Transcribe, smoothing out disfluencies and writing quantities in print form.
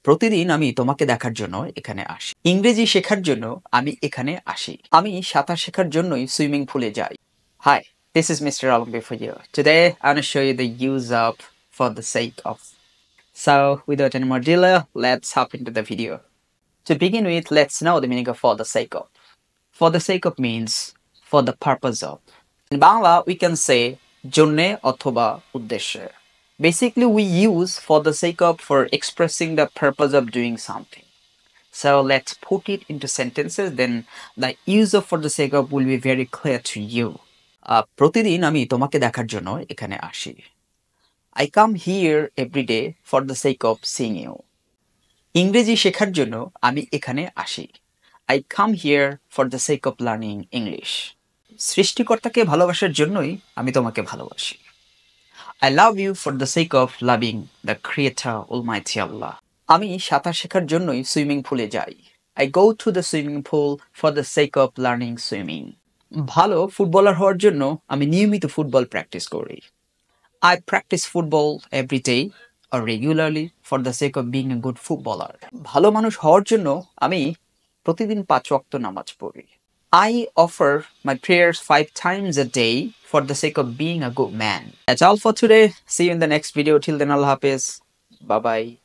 প্রতিদিন আমি তোমাকে দেখার জন্য এখানে আসি। ইংরেজি শেখার জন্য আমি এখানে আসি। আমি সাঁতার শেখার জন্যই সুইমিং পুলে যাই। Hi, this is Mr. Alambi for you. Today, I'm going to show you the use of for the sake of. So, without any more delay, let's hop into the video. To begin with, let's know the meaning of for the sake of. For the sake of means for the purpose of. In Bangla, we can say জন্যে অথবা উদ্দেশ্যে. Basically, we use for the sake of for expressing the purpose of doing something. So let's put it into sentences, then the use of for the sake of will be very clear to you. প্রতিদিন আমি তোমাকে দেখার জন্য এখানে আসি। I come here every day for the sake of seeing you. ইংরেজি শেখার জন্য আমি এখানে আসি। I come here for the sake of learning English. সৃষ্টিকর্তাকে ভালোবাসার জন্যই আমি তোমাকে ভালোবাসি। I love you for the sake of loving the Creator Almighty Allah. আমি সাঁতার শেখার জন্যই সুইমিং পুলে যাই। I go to the swimming pool for the sake of learning swimming. ভালো ফুটবলার হওয়ার জন্য আমি নিয়মিত ফুটবল প্র্যাকটিস করি। I practice football every day or regularly for the sake of being a good footballer. ভালো মানুষ হওয়ার জন্য আমি প্রতিদিন 5 ওয়াক্ত নামাজ পড়ি। I offer my prayers 5 times a day for the sake of being a good man. That's all for today. See you in the next video. Till then, Allah Hafiz. Bye bye.